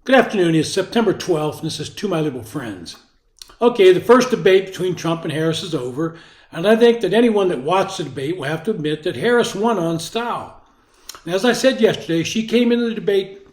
Good afternoon. It's September 12th, and this is To My Liberal Friends. Okay, the first debate between Trump and Harris is over, and I think that anyone that watched the debate will have to admit that Harris won on style. And as I said yesterday, she came into the debate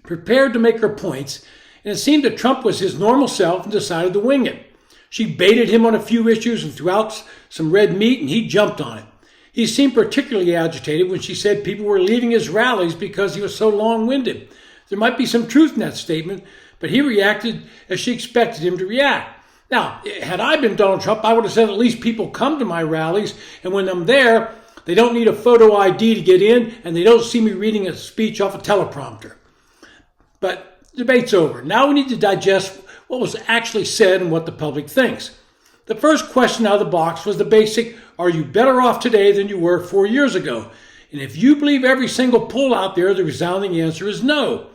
prepared to make her points, and it seemed that Trump was his normal self and decided to wing it. She baited him on a few issues and threw out some red meat, and he jumped on it. He seemed particularly agitated when she said people were leaving his rallies because he was so long-winded. There might be some truth in that statement, but he reacted as she expected him to react. Now, had I been Donald Trump, I would have said at least people come to my rallies, and when I'm there, they don't need a photo ID to get in, and they don't see me reading a speech off a teleprompter. But the debate's over. Now we need to digest what was actually said and what the public thinks. The first question out of the box was the basic, are you better off today than you were 4 years ago? And if you believe every single poll out there, the resounding answer is no.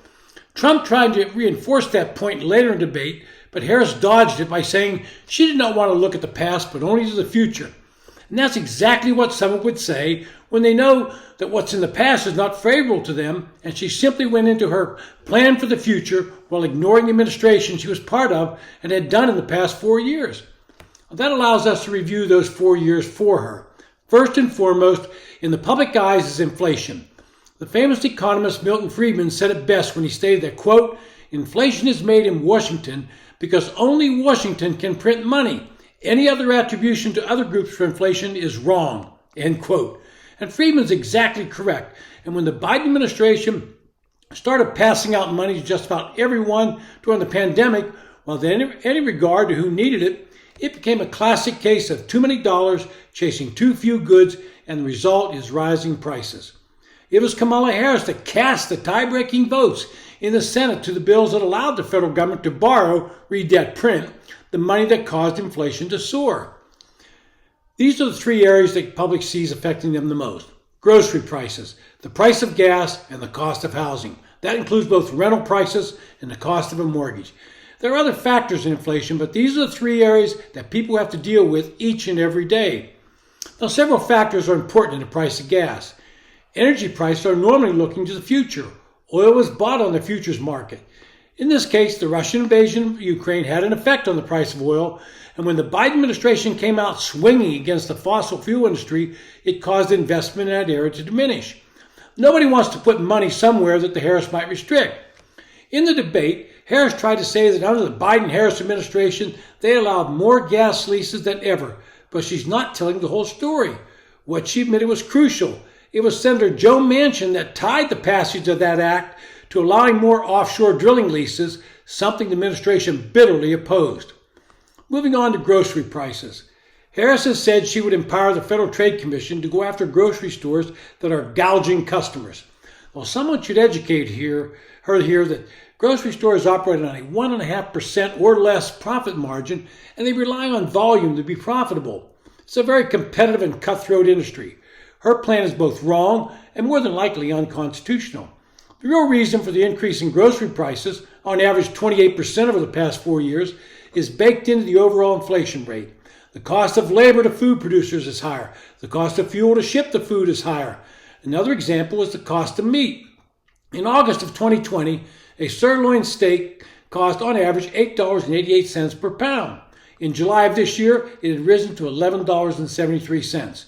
Trump tried to reinforce that point later in the debate, but Harris dodged it by saying she did not want to look at the past, but only to the future. And that's exactly what someone would say when they know that what's in the past is not favorable to them, and she simply went into her plan for the future while ignoring the administration she was part of and had done in the past 4 years. That allows us to review those 4 years for her. First and foremost, in the public eyes is inflation. The famous economist Milton Friedman said it best when he stated that, quote, inflation is made in Washington because only Washington can print money. Any other attribution to other groups for inflation is wrong, end quote. And Friedman's exactly correct. And when the Biden administration started passing out money to just about everyone during the pandemic, without any regard to who needed it, it became a classic case of too many dollars chasing too few goods, and the result is rising prices. It was Kamala Harris that cast the tie-breaking votes in the Senate to the bills that allowed the federal government to borrow, read that print, the money that caused inflation to soar. These are the three areas that the public sees affecting them the most. Grocery prices, the price of gas, and the cost of housing. That includes both rental prices and the cost of a mortgage. There are other factors in inflation, but these are the three areas that people have to deal with each and every day. Now, several factors are important in the price of gas. Energy prices are normally looking to the future. Oil was bought on the futures market. In this case, the Russian invasion of Ukraine had an effect on the price of oil, and when the Biden administration came out swinging against the fossil fuel industry, it caused investment in that area to diminish. Nobody wants to put money somewhere that the Harris might restrict. In the debate, Harris tried to say that under the Biden-Harris administration, they allowed more gas leases than ever, but she's not telling the whole story. What she admitted was crucial. It was Senator Joe Manchin that tied the passage of that act to allowing more offshore drilling leases, something the administration bitterly opposed. Moving on to grocery prices. Harris has said she would empower the Federal Trade Commission to go after grocery stores that are gouging customers. Well, someone should educate her here that grocery stores operate on a 1.5% or less profit margin, and they rely on volume to be profitable. It's a very competitive and cutthroat industry. Her plan is both wrong and more than likely unconstitutional. The real reason for the increase in grocery prices, on average 28% over the past 4 years, is baked into the overall inflation rate. The cost of labor to food producers is higher. The cost of fuel to ship the food is higher. Another example is the cost of meat. In August of 2020, a sirloin steak cost on average $8.88 per pound. In July of this year, it had risen to $11.73.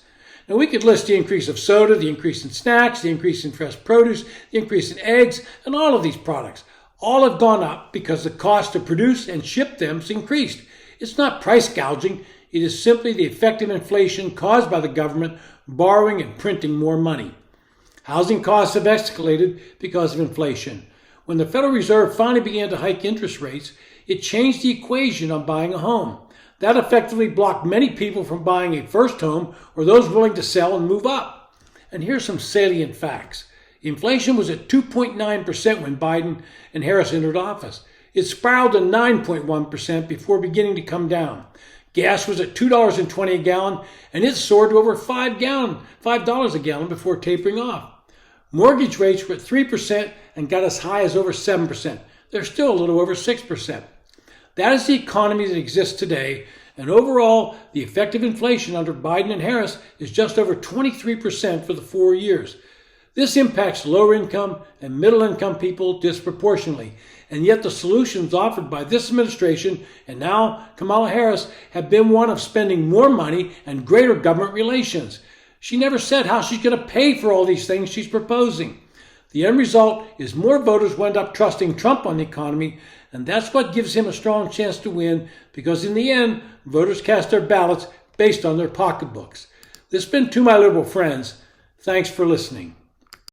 Now, we could list the increase of soda, the increase in snacks, the increase in fresh produce, the increase in eggs, and all of these products. All have gone up because the cost to produce and ship them has increased. It's not price gouging. It is simply the effective inflation caused by the government borrowing and printing more money. Housing costs have escalated because of inflation. When the Federal Reserve finally began to hike interest rates, it changed the equation on buying a home. That effectively blocked many people from buying a first home or those willing to sell and move up. And here's some salient facts. Inflation was at 2.9% when Biden and Harris entered office. It spiraled to 9.1% before beginning to come down. Gas was at $2.20 a gallon, and it soared to over $5 a gallon before tapering off. Mortgage rates were at 3% and got as high as over 7%. They're still a little over 6%. That is the economy that exists today, and overall, the effective inflation under Biden and Harris is just over 23% for the 4 years. This impacts lower income and middle income people disproportionately. And yet the solutions offered by this administration and now Kamala Harris have been one of spending more money and greater government relations. She never said how she's going to pay for all these things she's proposing. The end result is more voters will end up trusting Trump on the economy, and that's what gives him a strong chance to win, because in the end, voters cast their ballots based on their pocketbooks. This has been To My Liberal Friends. Thanks for listening.